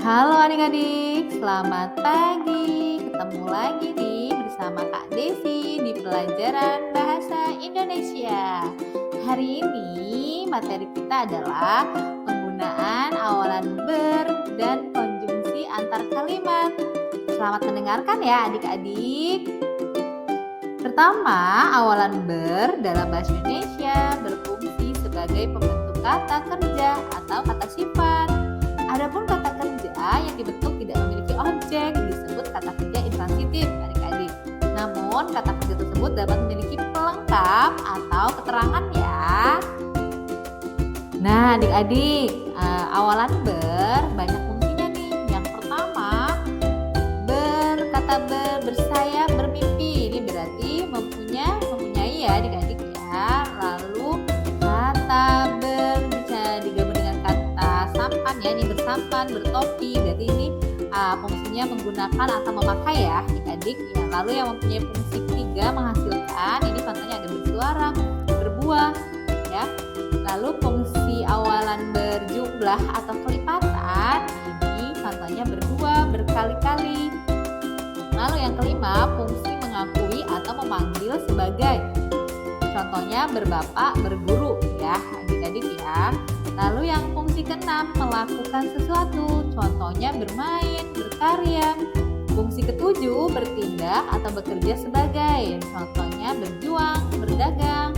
Halo adik-adik, selamat pagi. Ketemu lagi nih bersama Kak Desi di pelajaran Bahasa Indonesia. Hari ini materi kita adalah penggunaan awalan ber dan konjungsi antar kalimat. Selamat mendengarkan ya adik-adik. Pertama, awalan ber dalam bahasa Indonesia berfungsi sebagai pembentuk kata kerja atau kata sifat. Adapun kata kerja yang dibentuk tidak memiliki objek disebut kata kerja intransitif adik-adik. Namun kata kerja tersebut dapat memiliki pelengkap atau keterangan ya. Nah adik-adik, awalan ber banyak fungsinya nih. Yang pertama, kata bersayap bermimpi. Ini berarti mempunyai ya adik-adik ya. Lalu kata bisa digabung dengan kata sampan ya, ini bersampan, bertopi. Berarti ini fungsinya menggunakan atau memakai ya adik-adik ya. Lalu yang mempunyai fungsi ketiga menghasilkan, ini contohnya ada bersuara, berbuah ya. Lalu fungsi awalan berjumlah atau kelipatan, ini contohnya berdua, berkali-kali. Lalu yang kelima, fungsi mengakui atau memanggil sebagai, contohnya berbapak, berguru ya adik-adik ya. Lalu yang fungsi keenam, melakukan sesuatu, contohnya bermain, berkarya. Fungsi ketujuh, bertindak atau bekerja sebagai, contohnya berjuang, berdagang.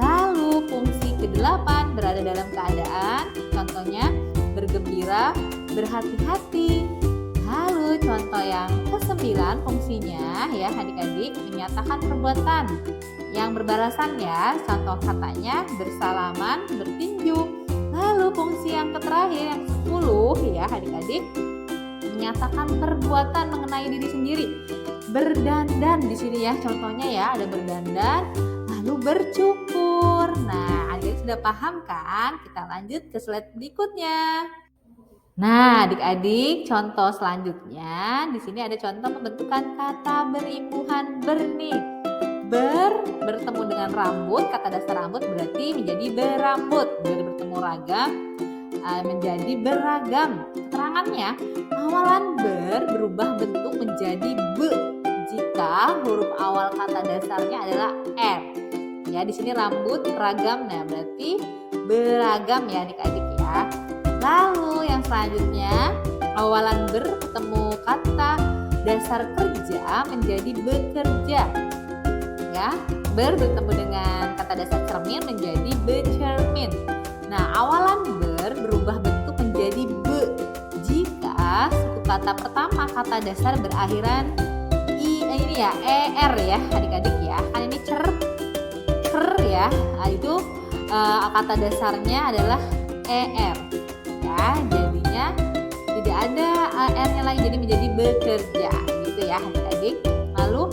Lalu fungsi kedelapan, berada dalam keadaan, contohnya bergembira, berhati-hati. Lalu contoh yang kesembilan fungsinya ya adik-adik, menyatakan perbuatan yang berbalasan ya, contoh katanya bersalaman, bertinju. Lalu fungsi yang terakhir yang 10 ya adik-adik, menyatakan perbuatan mengenai diri sendiri, berdandan di sini ya, contohnya ya ada berdandan, lalu bercukur. Nah adik-adik sudah paham kan? Kita lanjut ke slide berikutnya. Nah, adik-adik, contoh selanjutnya di sini ada contoh pembentukan kata berimbuhan bernih. Bertemu dengan rambut, kata dasar rambut berarti menjadi berambut. Bertemu ragam menjadi beragam. Keterangannya, awalan berubah bentuk menjadi be jika huruf awal kata dasarnya adalah r. Ya, di sini rambut ragam, nah berarti beragam ya adik-adik ya. Lalu yang selanjutnya, awalan bertemu kata dasar kerja menjadi bekerja. Ya, bertemu dengan kata dasar cermin menjadi becermin. Nah, awalan berubah bentuk menjadi be jika suku kata pertama kata dasar berakhiran ini ya, er ya adik-adik ya. Kan ini cer ya. Nah, itu kata dasarnya adalah er. Ya, jadinya tidak ada r-nya lagi, jadi menjadi bekerja gitu ya adik-adik. Lalu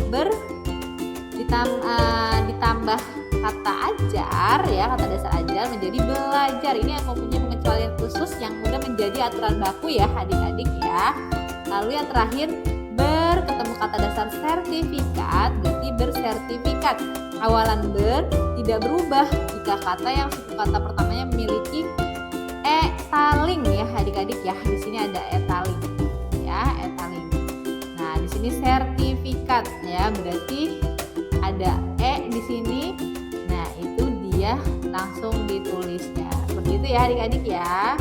ditambah kata ajar ya, kata dasar ajar menjadi belajar. Ini yang mempunyai pengecualian khusus yang mudah menjadi aturan baku ya adik-adik ya. Lalu yang terakhir, ketemu kata dasar sertifikat berarti bersertifikat. Awalan tidak berubah jika kata yang suku kata pertamanya memiliki etaling ya adik-adik ya. Di sini ada etaling ya, etaling. Nah, di sini sertifikat ya, berarti ada di sini. Nah, itu dia langsung ditulisnya. Seperti itu ya adik-adik ya.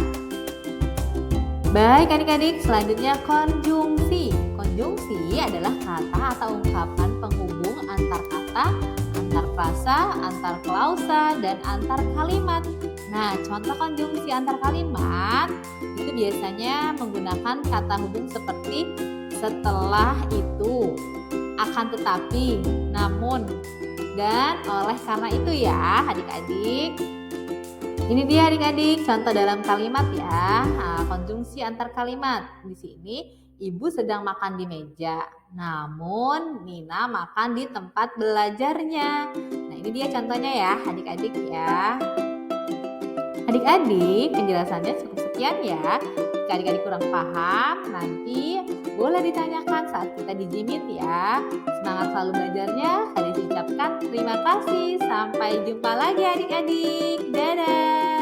Baik adik-adik, selanjutnya konjungsi. Konjungsi adalah kata atau ungkapan penghubung antar kata, antar frasa, antar klausa, dan antar kalimat. Nah, contoh konjungsi antar kalimat itu biasanya menggunakan kata hubung seperti setelah itu, akan tetapi, namun, dan oleh karena itu ya adik-adik. Ini dia adik-adik contoh dalam kalimat ya. Nah, konjungsi antar kalimat. Di sini ibu sedang makan di meja, namun Nina makan di tempat belajarnya. Nah, ini dia contohnya ya adik-adik ya. Adik-adik, penjelasannya cukup sekian ya. Jika adik-adik kurang paham, nanti boleh ditanyakan saat kita di Jimit ya. Semangat selalu belajarnya. Kali ucapkan terima kasih. Sampai jumpa lagi adik-adik. Dadah.